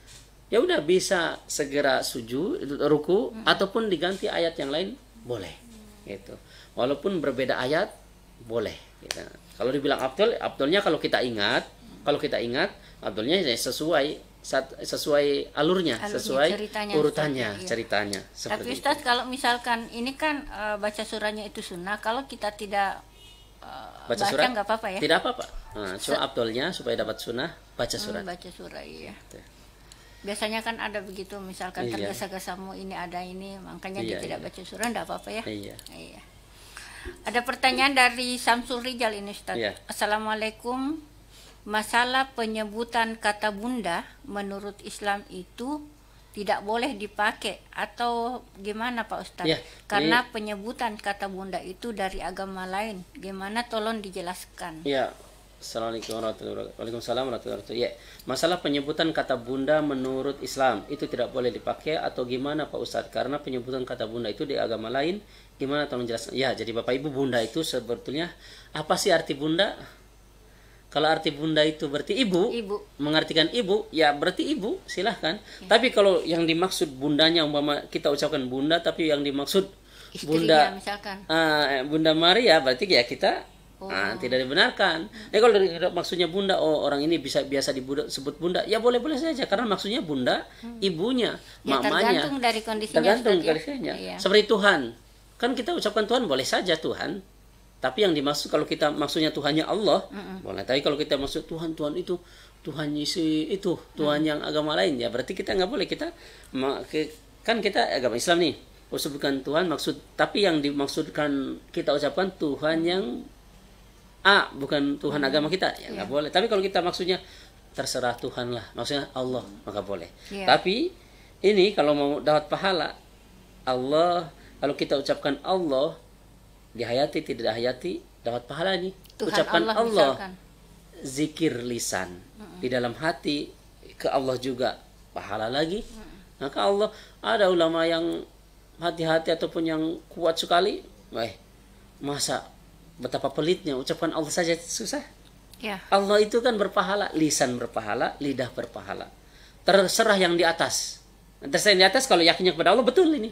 Ya udah, bisa segera sujud, ruku, ataupun diganti ayat yang lain boleh. Gitu. Walaupun berbeda ayat boleh. Gitu. Kalau dibilang afdol, afdolnya kalau kita ingat afdolnya ya sesuai alurnya, sesuai urutannya, ceritanya. Tapi Ustaz, kalau misalkan ini kan baca surahnya itu sunnah, kalau kita tidak baca surah nggak apa-apa ya? Tidak apa-apa. Nah, cuma afdolnya supaya dapat sunnah baca surah. Baca surah, iya. Biasanya kan ada begitu, misalkan tergesa-gesamu ini ada ini, makanya dia tidak baca surah, enggak apa-apa ya. Iya. Ada pertanyaan dari Samsul Rijal ini, Ustaz. Assalamualaikum. Masalah penyebutan kata bunda menurut Islam itu tidak boleh dipakai atau gimana Pak Ustaz? Karena penyebutan kata bunda itu dari agama lain. Gimana, tolong dijelaskan. Assalamualaikum warahmatullahi wabarakatuh. Masalah penyebutan kata bunda menurut Islam itu tidak boleh dipakai atau gimana Pak Ustadz? Karena penyebutan kata bunda itu di agama lain, gimana tolong jelaskan? Jadi Bapak Ibu, bunda itu sebetulnya apa sih arti bunda? Kalau arti bunda itu berarti ibu, mengartikan ibu, ya berarti ibu, silahkan. Tapi kalau yang dimaksud bundanya, umpama kita ucapkan bunda, tapi yang dimaksud istrinya, bunda, misalkan Bunda Maria, berarti ya kita tidak dibenarkan. Kalau maksudnya bunda, orang ini biasa disebut bunda, ya boleh-boleh saja, karena maksudnya bunda, ibunya, mamanya. Tergantung dari kondisinya. Tergantung kondisinya. Seperti Tuhan, kan kita ucapkan Tuhan boleh saja Tuhan. Tapi yang dimaksud kalau kita maksudnya Tuhannya Allah, boleh. Tapi kalau kita maksud Tuhan itu Tuhan itu Tuhan yang agama lain, ya berarti kita nggak boleh. Kita kan kita agama Islam nih, sebutkan Tuhan tapi yang dimaksudkan kita ucapkan Tuhan yang bukan Tuhan agama kita, ya nggak boleh. Tapi kalau kita maksudnya terserah Tuhan lah, maksudnya Allah, maka boleh. Tapi ini kalau mau dapat pahala Allah, kalau kita ucapkan Allah dihayati tidak dihayati dapat pahala nih. Tuhan ucapkan Allah zikir lisan di dalam hati ke Allah juga pahala lagi. Maka Allah, ada ulama yang hati-hati ataupun yang kuat sekali, masa betapa pelitnya ucapkan Allah saja susah. Allah itu kan berpahala, lisan berpahala, lidah berpahala. Terserah yang di atas. Terserah yang di atas kalau yakinnya kepada Allah, betul ini.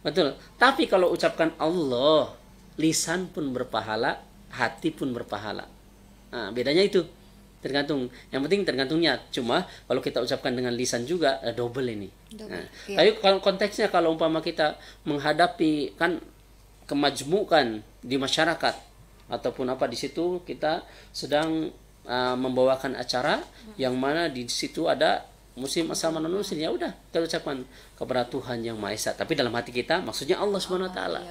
Betul. Tapi kalau ucapkan Allah, lisan pun berpahala, hati pun berpahala. Bedanya itu. Tergantung. Yang penting tergantungnya. Cuma kalau kita ucapkan dengan lisan juga, double ini. Tapi kalau konteksnya, kalau umpama kita menghadapi kan kemajmukan di masyarakat ataupun apa, di situ kita sedang membawakan acara yang mana di situ ada muslim sama non muslim, ya udah kita ucapkan kepada Tuhan yang Maha Esa, tapi dalam hati kita maksudnya Allah Subhanahu wa taala.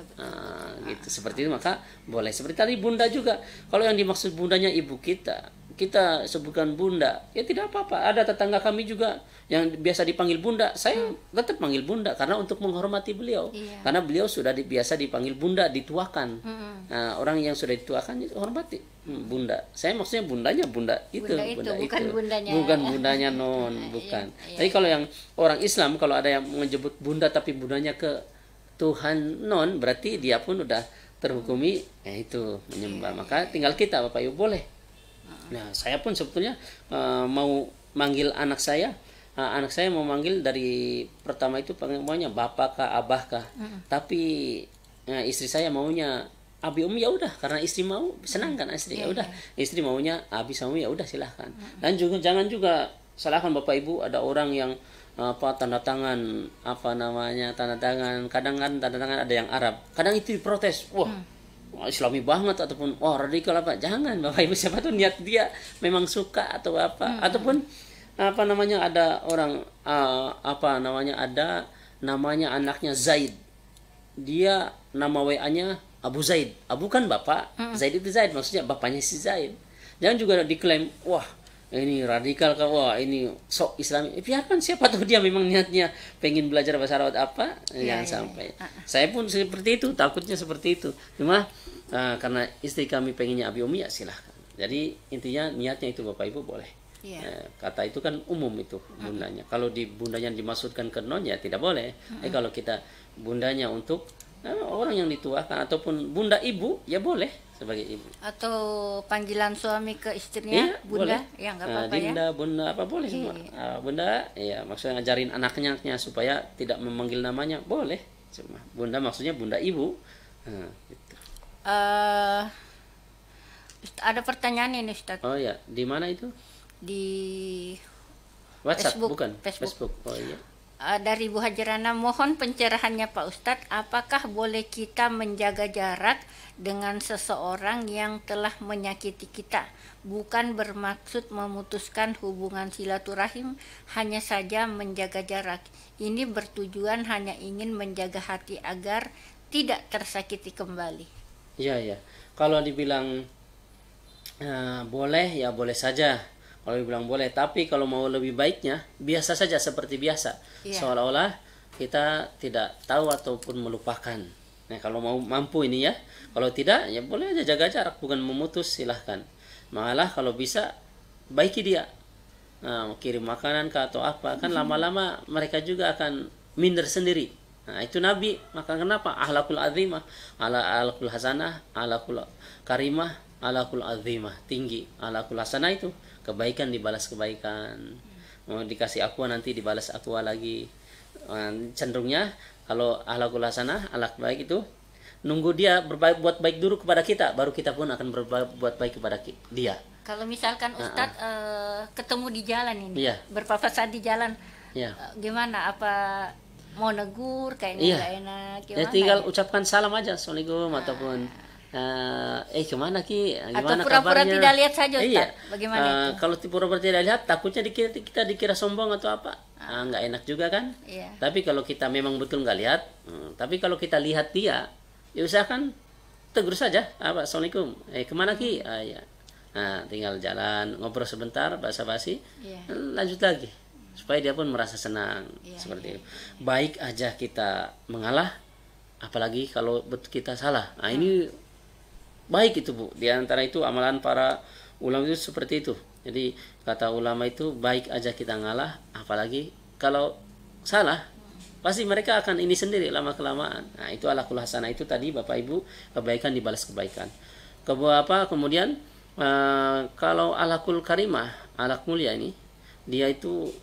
Gitu, seperti itu, maka boleh. Seperti tadi bunda juga, kalau yang dimaksud bundanya ibu kita sebutkan bunda, ya tidak apa-apa. Ada tetangga kami juga yang biasa dipanggil bunda, saya tetap panggil bunda karena untuk menghormati beliau. Karena beliau sudah biasa dipanggil bunda, dituakan. Orang yang sudah dituakan hormati bunda. Saya maksudnya bundanya bunda itu, bukan bundanya. Bukan bundanya bukan. Tapi kalau yang orang Islam, kalau ada yang menyebut bunda tapi bundanya ke Tuhan non, berarti dia pun udah terhukumi itu menyembah. Maka tinggal kita Bapak Ibu boleh. Nah, saya pun sebetulnya mau manggil anak saya mau manggil dari pertama itu maunya bapak kah, abah kah. Tapi istri saya maunya abi, umi, ya udah, karena istri mau, senang kan istri, ya udah. Istri maunya abi sama ya udah, silahkan. Dan juga jangan juga salahkan Bapak Ibu, ada orang yang tanda tangan kadang kan tanda tangan ada yang Arab, kadang itu diprotes, Islami banget ataupun radikal apa. Jangan Bapak Ibu, siapa tuh niat dia memang suka atau apa. Ataupun ada orang ada namanya anaknya Zaid, dia nama WA-nya Abu Zaid. Abu kan bapak, Zaid itu Zaid, maksudnya bapaknya si Zaid. Jangan juga diklaim ini radikal kah, ini sok Islami. Biarkan, siapa tahu dia memang niatnya pengen belajar bahasa Arab apa, jangan sampai. Saya pun seperti itu, takutnya seperti itu. Cuma karena istri kami pengennya abi umi, ya silahkan. Jadi intinya niatnya itu Bapak Ibu boleh. Kata itu kan umum itu bundanya. Kalau di bundanya dimaksudkan ke non, ya tidak boleh. Kalau kita bundanya untuk orang yang dituakan ataupun bunda ibu, ya boleh sebagai ibu. Atau panggilan suami ke istrinya, bunda, boleh. Ya nggak apa-apa. Dinda, bunda, apa boleh semua. Bunda, ya maksudnya ngajarin anaknya supaya tidak memanggil namanya, boleh. Cuma bunda maksudnya bunda ibu. Gitu. Ada pertanyaan ini Ustaz. Oh ya, di mana itu? Di WhatsApp, Facebook. bukan? Facebook. Oh iya. Dari Bu Hajarana, mohon pencerahannya Pak Ustadz, apakah boleh kita menjaga jarak dengan seseorang yang telah menyakiti kita? Bukan bermaksud memutuskan hubungan silaturahim, hanya saja menjaga jarak. Ini bertujuan hanya ingin menjaga hati agar tidak tersakiti kembali. Iya, ya. Kalau dibilang boleh, ya boleh saja. Kalau dibilang boleh, tapi kalau mau lebih baiknya, biasa saja seperti biasa. Yeah. Seolah-olah kita tidak tahu ataupun melupakan. Nah, kalau mau mampu ini ya. Kalau tidak, ya boleh aja jaga jarak, bukan memutus, silahkan. Malah kalau bisa, baiki dia. Nah, kirim makanan ke atau apa, kan lama-lama mereka juga akan minder sendiri. Nah, itu Nabi. Maka kenapa? Ahlakul azimah, ahlakul hasanah, ahlakul karimah, ahlakul azimah, tinggi. Ahlakul hasanah itu kebaikan dibalas kebaikan, mau dikasih aqua nanti dibalas aqua lagi. Cenderungnya kalau akhlakul hasanah, akhlak baik itu nunggu dia berbuat baik dulu kepada kita, baru kita pun akan berbuat baik kepada dia. Kalau misalkan Ustadz ketemu di jalan ini, yeah, berpapasan di jalan, yeah, gimana? Apa mau negur kayaknya nggak enak? Gimana? Ya tinggal ucapkan salam aja, assalamualaikum, ataupun kemana Ki? Gimana atau pura-pura kabarnya? Tidak lihat saja Ustaz. Iya. Bagaimana itu? Kalau pura-pura tidak lihat, takutnya kita dikira sombong atau apa? Nggak enak juga kan? Iya. Tapi kalau kita memang betul nggak lihat, tapi kalau kita lihat dia, ya usahakan tegur saja. Assalamualaikum. Kemana Ki? Ya. Nah, tinggal jalan, ngobrol sebentar, basa-basi, lanjut lagi, supaya dia pun merasa senang. Seperti itu. Baik aja kita mengalah, apalagi kalau kita salah. Nah, ini baik itu Bu. Di antara itu amalan para ulama itu seperti itu. Jadi kata ulama itu baik aja kita ngalah, apalagi kalau salah, pasti mereka akan ini sendiri lama kelamaan. Nah, itu akhlakul hasanah itu tadi Bapak Ibu, kebaikan dibalas kebaikan. Kemudian kalau akhlakul karimah, akhlak mulia ini, dia itu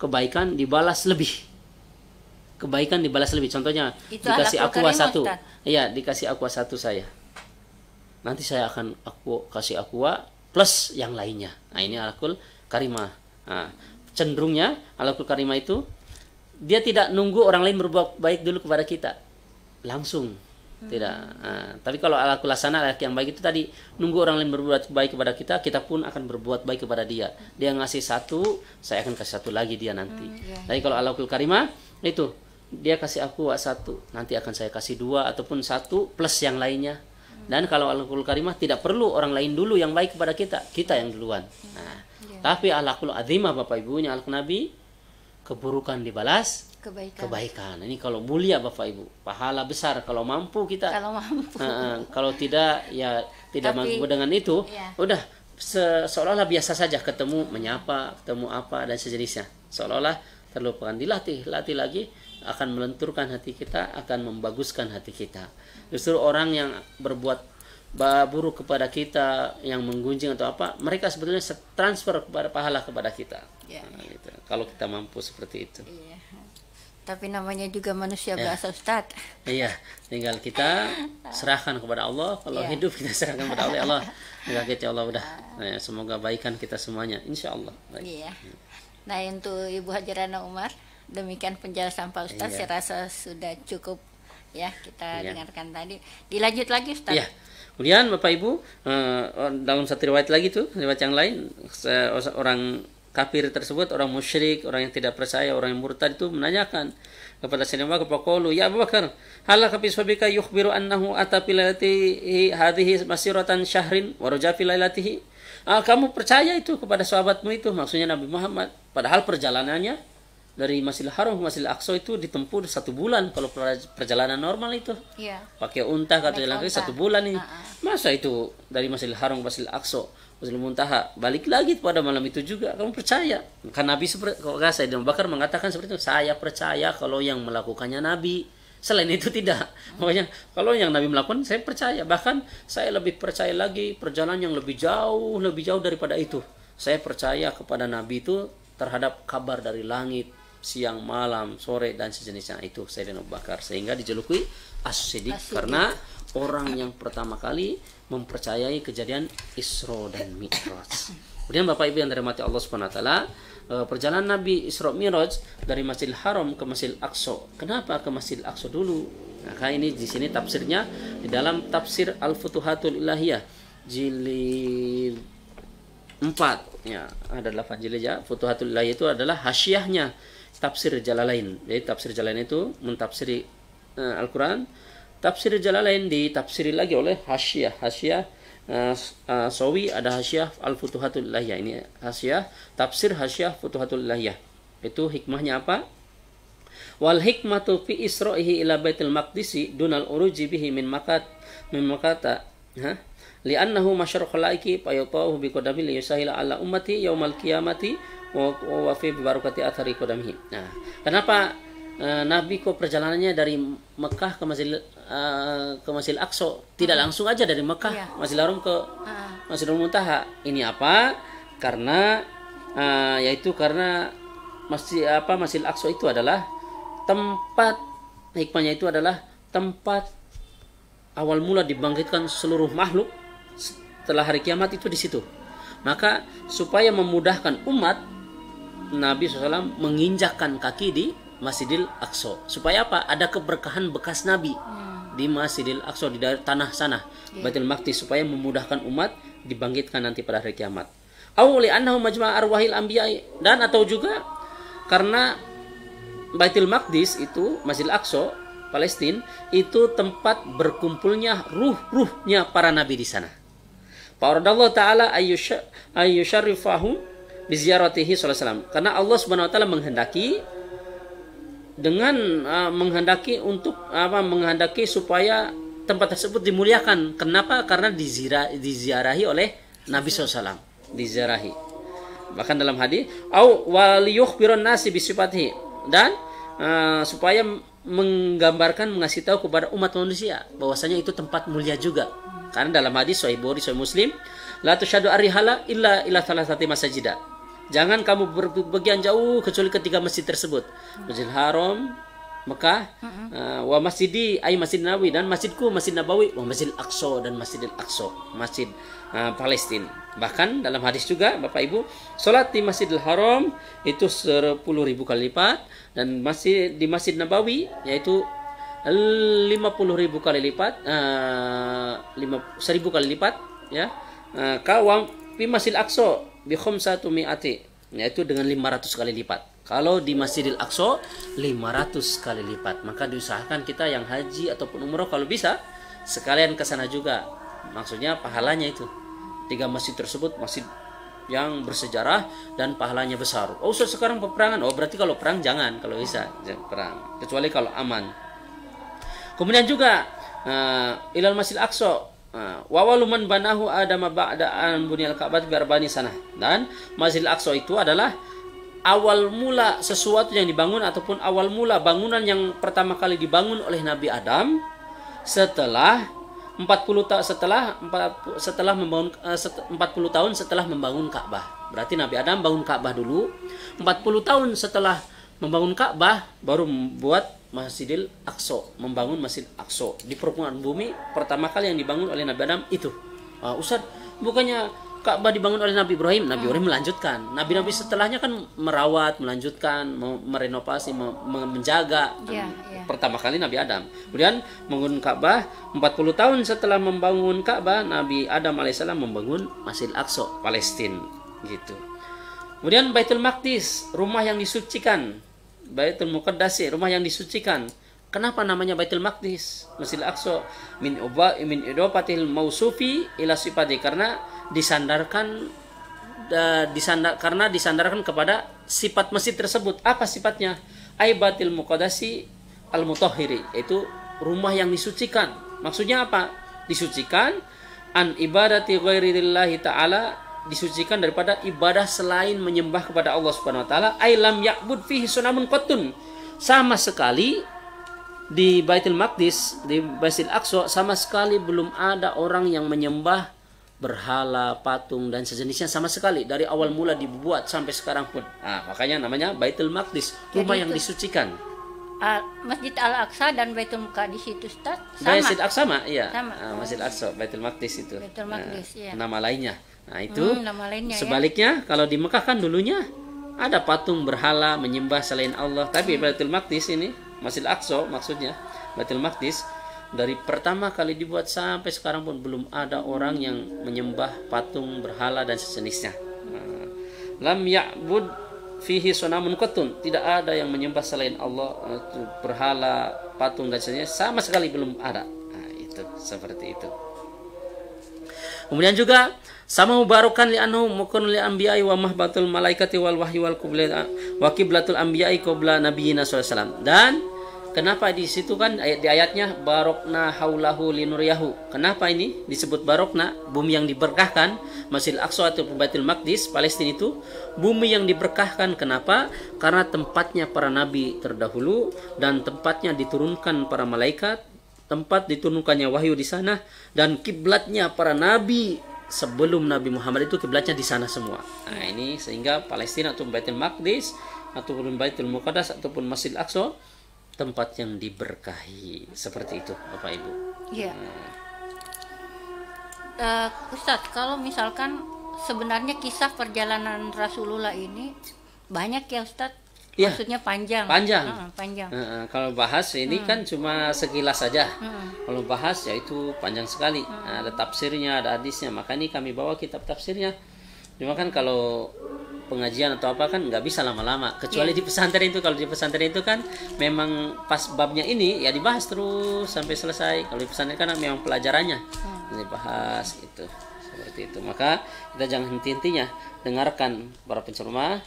kebaikan dibalas lebih. Kebaikan dibalas lebih. Contohnya itu dikasih aqua satu. Iya, dikasih aqua satu saya. Nanti saya akan kasih aqua plus yang lainnya. Nah, ini akhlakul karimah. Nah, cenderungnya akhlakul karimah itu dia tidak nunggu orang lain berbuat baik dulu kepada kita, langsung. Tidak. Nah, tapi kalau akhlakul hasanah, akhlak yang baik itu tadi nunggu orang lain berbuat baik kepada kita pun akan berbuat baik kepada dia. Dia ngasih satu, saya akan kasih satu lagi dia nanti. Tapi kalau akhlakul karimah itu dia kasih aqua satu, nanti akan saya kasih dua ataupun satu plus yang lainnya. Dan kalau akhlakul karimah tidak perlu orang lain dulu yang baik kepada kita yang duluan. Nah, tapi akhlakul azimah Bapak Ibunya akhlak Nabi, keburukan dibalas kebaikan. Ini kalau mulia Bapak Ibu, pahala besar kalau mampu kita. Kalau tidak ya tidak mampu dengan itu, udah seolah-olah biasa saja ketemu menyapa, ketemu apa dan sejenisnya. Seolah-olah terlupakan, dilatih lagi akan melenturkan hati kita, akan membaguskan hati kita. Justru orang yang berbuat buruk kepada kita, yang menggunjing atau apa, mereka sebetulnya transfer kepada pahala kepada kita. Nah, gitu. Kalau kita mampu seperti itu. Iya. Tapi namanya juga manusia biasa Ustaz. Iya, tinggal kita serahkan kepada Allah. Kalau hidup kita serahkan kepada Allah. Allah ya Allah udah. Nah, semoga baikan kita semuanya, insya Allah. Iya. Nah, untuk Ibu Hajarana Umar, demikian penjelasan Pak Ustaz. Saya rasa sudah cukup ya kita dengarkan tadi. Dilanjut lagi Ustaz. Iya. Kemudian Bapak Ibu, dalam satu riwayat lagi tuh, riwayat yang lain, orang kafir tersebut, orang musyrik, orang yang tidak percaya, orang yang murtad itu menanyakan kepada Sayyidina Abu Bakar, "Qalu ya Abu Bakar, halaka fi sabika yukhbiru annahu ata fi lailatihi hadhihi masiratan syahrin wa raja fi lailatihi?" Kamu percaya itu kepada sahabatmu itu, maksudnya Nabi Muhammad, padahal perjalanannya dari Masjidil Haram ke Masjidil Aqsa itu ditempuh 1 bulan kalau perjalanan normal itu. Pakai unta kata lagi 1 bulan nih. Masa itu dari Masjidil Haram ke Masjidil Aqsa, Masjidil Muntaha, balik lagi pada malam itu juga kamu percaya? Kan Nabi seperti kalau Sayyidina Abu Bakar mengatakan seperti itu, saya percaya kalau yang melakukannya Nabi. Selain itu tidak. Makanya kalau yang Nabi melakukan saya percaya, bahkan saya lebih percaya lagi perjalanan yang lebih jauh daripada itu. Saya percaya kepada Nabi itu terhadap kabar dari langit, siang, malam, sore dan sejenisnya itu Sayyidina Abu Bakar, sehingga dijuluki As-Siddiq karena orang yang pertama kali mempercayai kejadian Isra dan Mi'raj. Kemudian Bapak Ibu yang dirahmati Allah Subhanahu wa taala, perjalanan Nabi Isra Mi'raj dari Masjidil Haram ke Masjidil Aqsa. Kenapa ke Masjidil Aqsa dulu? Nah, ini di sini tafsirnya di dalam tafsir Al-Futuhatul Ilahiyah jilid 4 ya, ada 8 jilid ya. Futuhatul Ilahiyah itu adalah hasyiahnya tafsir Jalalain. Jadi tafsir Jalalain itu mentafsiri Al-Quran. Tafsir Jalalain ditafsiri lagi oleh hasyiah Sawi, ada hasyiah Al-Futuhatul Ilahiyah. Ini hasyiah tafsir hasyiah Futuhatul Ilahiyah. Itu hikmahnya apa? Wal hikmatu fi isra'ihi ila Baitul Maqdisi dunal uruji bihi min makata li'annahu masyarul khalaiki fayatahu bi qadami li yusahila ala ummati yaumal qiyamati wa fi barakati athari qadamihi. Nah, kenapa Nabi kok perjalanannya dari Mekah ke Masjidil Aqsa, tidak langsung aja dari Mekah Masjidil Haram ke Masjidil Muntaha? Ini apa? Karena yaitu karena Masjidil Aqsa itu adalah tempat, hikmahnya itu adalah tempat awal mula dibangkitkan seluruh makhluk setelah hari kiamat, itu di situ. Maka supaya memudahkan umat, Nabi SAW menginjakkan kaki di Masjidil Aqsa. Supaya apa? Ada keberkahan bekas Nabi di Masjidil Aqsa, di tanah sana, Baitul Maqdis, supaya memudahkan umat dibangkitkan nanti pada hari kiamat. Awli annahu majma' arwahil anbiya, dan atau juga karena Baitul Maqdis itu, Masjidil Aqsa Palestina itu tempat berkumpulnya ruh-ruhnya para nabi di sana. Fa'aradallahu ta'ala ayyusharrifahum biziaratihi sallallahu alaihi wasallam. Karena Allah Subhanahu wa taala menghendaki menghendaki supaya tempat tersebut dimuliakan. Kenapa? Karena diziarahi oleh Nabi SAW, diziarahi. Bahkan dalam hadis, au waliyukhbirun nasi bisifatihi, dan supaya menggambarkan, mengasih tahu kepada umat manusia bahwasanya itu tempat mulia juga. Karena dalam hadis Sahih Bukhari, Sahih Muslim, la tusyadu arihala illa ila thalathati masajida. Jangan kamu berpergian jauh kecuali ketiga masjid tersebut. Masjidil Haram, Mekah, wa masjidi ay Masjid Nabawi, dan masjidku Masjid Nabawi, wa Masjidil Aqsa, dan Masjidil Aqsa, Masjid Palestina. Bahkan dalam hadis juga Bapak Ibu, salat di Masjidil Haram itu 10.000 kali lipat, dan di Masjid Nabawi yaitu 50.000 kali lipat, 1.000 kali lipat ya. Kawam di Masjidil Aqsa bi khamsatu mi'ati, yaitu dengan 500 kali lipat. Kalau di Masjidil Aqsa 500 kali lipat. Maka diusahakan kita yang haji ataupun umroh kalau bisa sekalian ke sana juga. Maksudnya pahalanya itu. 3 masjid tersebut masjid yang bersejarah dan pahalanya besar. Oh, sekarang peperangan. Oh, berarti kalau perang jangan, kalau bisa perang. Kecuali kalau aman. Kemudian juga ilal Masjidil Aqsa wa waluman banahu adama ba'da an buniyal Ka'bah bi arba'in sanah. Dan Masjidil Aqsa itu adalah awal mula sesuatu yang dibangun, ataupun awal mula bangunan yang pertama kali dibangun oleh Nabi Adam setelah 40 tahun setelah membangun Ka'bah. Berarti Nabi Adam bangun Ka'bah dulu. 40 tahun setelah membangun Ka'bah baru membuat Masjidil Aqsa, membangun Masjidil Aqsa. Di permukaan bumi pertama kali yang dibangun oleh Nabi Adam itu. Ustaz, bukannya Ka'bah dibangun oleh Nabi Ibrahim? Nabi Ibrahim melanjutkan. Nabi-nabi setelahnya kan merawat, melanjutkan, merenovasi, menjaga. Pertama kali Nabi Adam. Kemudian membangun Ka'bah. 40 tahun setelah membangun Ka'bah, Nabi Adam alaihissalam membangun Masjidil Aqsa, Palestina, gitu. Kemudian Baitul Maqdis, rumah yang disucikan. Baitul Muqaddasi, rumah yang disucikan. Kenapa namanya Baitul Maqdis, Masjidil Aqsa? Min idopatil mausufi ila sifati, karena disandarkan kepada sifat masjid tersebut. Apa sifatnya? Aibatil Muqaddasi al-mutahhiri, yaitu rumah yang disucikan. Maksudnya apa? Disucikan an ibadati ghairillahi ta'ala, disucikan daripada ibadah selain menyembah kepada Allah Subhanahu wa taala. Ailam ya'bud fihi sunamun qattun, sama sekali di Baitul Maqdis, di Masjidil Aqsa, sama sekali belum ada orang yang menyembah berhala, patung dan sejenisnya sama sekali dari awal mula dibuat sampai sekarang pun. Makanya namanya Baitul Maqdis, rumah yang disucikan. Masjid Al-Aqsa dan Baitul Maqdis itu Ustaz sama. Masjid Al-Aqsa iya. Sama. Masjid Al-Aqsa, Baitul Maqdis itu. Baitul Maqdis, ya. Nama lainnya. Nah, itu nama lainnya, sebaliknya kalau di Mekah kan dulunya ada patung berhala menyembah selain Allah, tapi Baitul Maqdis ini Masjid Al-Aqsa maksudnya Baitul Maqdis dari pertama kali dibuat sampai sekarang pun belum ada orang yang menyembah patung berhala dan sejenisnya. Lam ya'bud fihi sunamun qatun, tidak ada yang menyembah selain Allah, berhala, patung dan sejenisnya sama sekali belum ada. Nah, itu seperti itu. Kemudian juga sama mubarukan li anhu mukun li anbiya'i wa mahbatul malaikati wal wahyi wal qiblatul anbiya'i qabla nabiyina sallallahu alaihi wasallam. Dan kenapa di situ kan di ayatnya barokna haulahu linuriyahu. Kenapa ini disebut barokna? Bumi yang diberkahkan, Masjidil Aqsa atau Baitul Maqdis Palestina itu bumi yang diberkahkan. Kenapa? Karena tempatnya para nabi terdahulu dan tempatnya diturunkan para malaikat, tempat diturunkannya wahyu di sana, dan kiblatnya para nabi sebelum Nabi Muhammad itu kiblatnya di sana semua. Nah, ini sehingga Palestina atau Baitul Maqdis ataupun Baitul Muqaddas ataupun Masjidil Aqsa tempat yang diberkahi. Seperti itu Bapak Ibu. Iya. Ustadz, kalau misalkan sebenarnya kisah perjalanan Rasulullah ini banyak ya Ustadz? Ya, maksudnya panjang. Panjang. Kalau bahas ini kan cuma sekilas saja. Kalau bahas ya itu panjang sekali. Ada tafsirnya, ada hadisnya. Maka ini kami bawa kitab tafsirnya. Cuma kan kalau pengajian atau apa kan nggak bisa lama-lama. Kecuali di pesantren itu, kalau di pesantren itu kan memang pas babnya ini ya dibahas terus sampai selesai. Kalau di pesantren kan memang pelajarannya dibahas itu. Seperti itu. Maka kita jangan henti-hentinya, dengarkan para penceramah,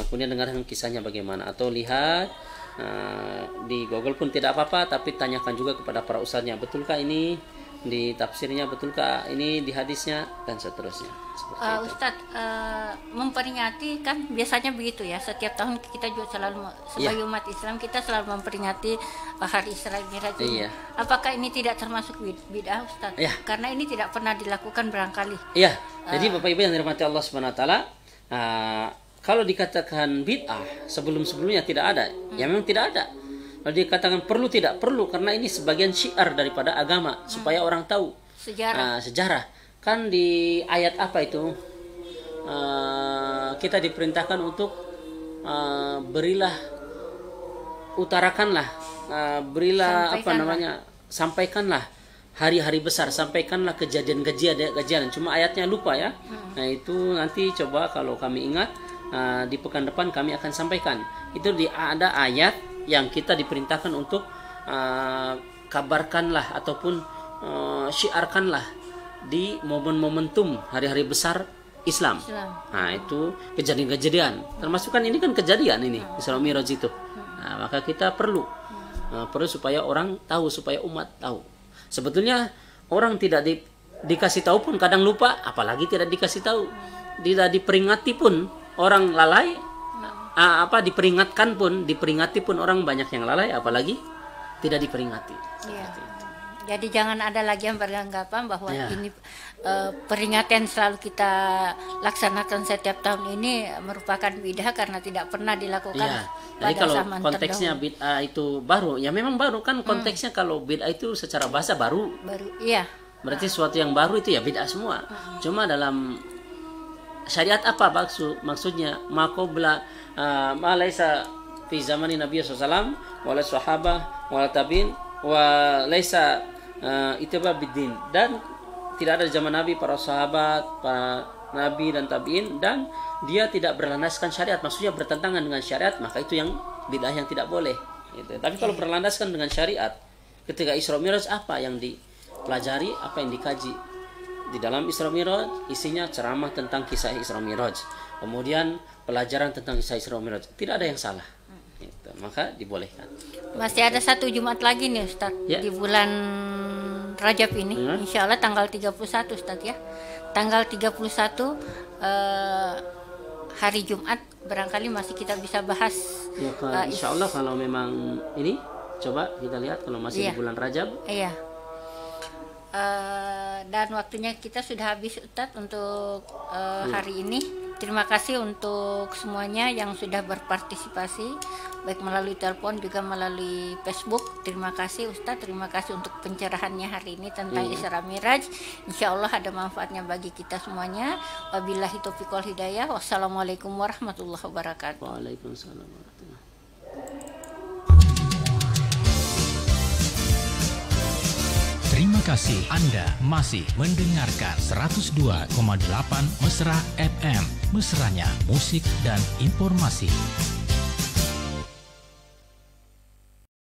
kemudian dengarkan kisahnya bagaimana, atau lihat di Google pun tidak apa-apa, tapi tanyakan juga kepada para ustadznya, betulkah ini di tafsirnya, betulkah ini di hadisnya, dan seterusnya. Ustadz, memperingati kan biasanya begitu ya, setiap tahun kita juga selalu sebagai umat Islam kita selalu memperingati hari Isra Mi'raj ini. Apakah ini tidak termasuk bid'ah Ustadz? Karena ini tidak pernah dilakukan barangkali. Iya. Jadi Bapak Ibu yang dirahmati Allah Subhanahu wa taala, kalau dikatakan bid'ah sebelum-sebelumnya tidak ada, ya memang tidak ada. Kalau dikatakan perlu, tidak perlu, karena ini sebagian syiar daripada agama supaya orang tahu sejarah. Kan di ayat apa itu kita diperintahkan untuk berilah, utarakanlah, berilah sampaikanlah hari-hari besar, sampaikanlah kejadian-kejadian. Cuma ayatnya lupa ya. Nah itu nanti coba kalau kami ingat di pekan depan kami akan sampaikan. Itu ada ayat yang kita diperintahkan untuk kabarkanlah ataupun syiarkanlah di momen-momentum hari-hari besar Islam. Nah itu kejadian-kejadian, termasuk kan ini kan kejadian ini Isra Mi'raj itu. Nah, maka kita perlu supaya orang tahu, supaya umat tahu. Sebetulnya orang tidak dikasih tahu pun kadang lupa, apalagi tidak dikasih tahu. Tidak diperingati pun orang lalai. Diperingati pun orang banyak yang lalai, apalagi tidak diperingati. Jadi jangan ada lagi yang beranggapan bahwa ini peringatan selalu kita laksanakan setiap tahun ini merupakan bid'ah karena tidak pernah dilakukan Jadi pada kalau zaman konteksnya bid'ah itu baru, ya memang baru kan konteksnya. Kalau bid'ah itu secara bahasa baru. Berarti sesuatu yang baru itu ya bid'ah semua. Cuma dalam syariat apa maksudnya? Maqobla laisa fi zamani Nabi SAW wala sahabah wala tabi'in wa laisa ittiba biddin, dan tidak ada di zaman Nabi, para sahabat, para nabi dan tabi'in, dan dia tidak berlandaskan syariat, maksudnya bertentangan dengan syariat, maka itu yang bid'ah yang tidak boleh gitu. Tapi kalau berlandaskan dengan syariat, ketika Isra Mi'raj apa yang dipelajari, apa yang dikaji di dalam Isra Mi'raj, isinya ceramah tentang kisah Isra Mi'raj, kemudian pelajaran tentang kisah Isra Mi'raj, tidak ada yang salah gitu. Maka dibolehkan. Masih ada satu Jumat lagi nih Ustaz di bulan Rajab ini, insya Allah tanggal 31 Ustaz ya. Tanggal 31 hari Jumat barangkali masih kita bisa bahas. Insya Allah kalau memang ini coba kita lihat kalau masih di bulan Rajab. Dan waktunya kita sudah habis Ustaz untuk hari ini. Terima kasih untuk semuanya yang sudah berpartisipasi, baik melalui telepon juga melalui Facebook. Terima kasih Ustadz, terima kasih untuk pencerahannya hari ini tentang Isra Miraj. Insya Allah ada manfaatnya bagi kita semuanya. Wabillahi taufiq wal hidayah. Wassalamualaikum warahmatullahi wabarakatuh. Waalaikumsalam warahmatullahi. Terima kasih Anda masih mendengarkan 102,8 Mesra FM. Mesranya musik dan informasi.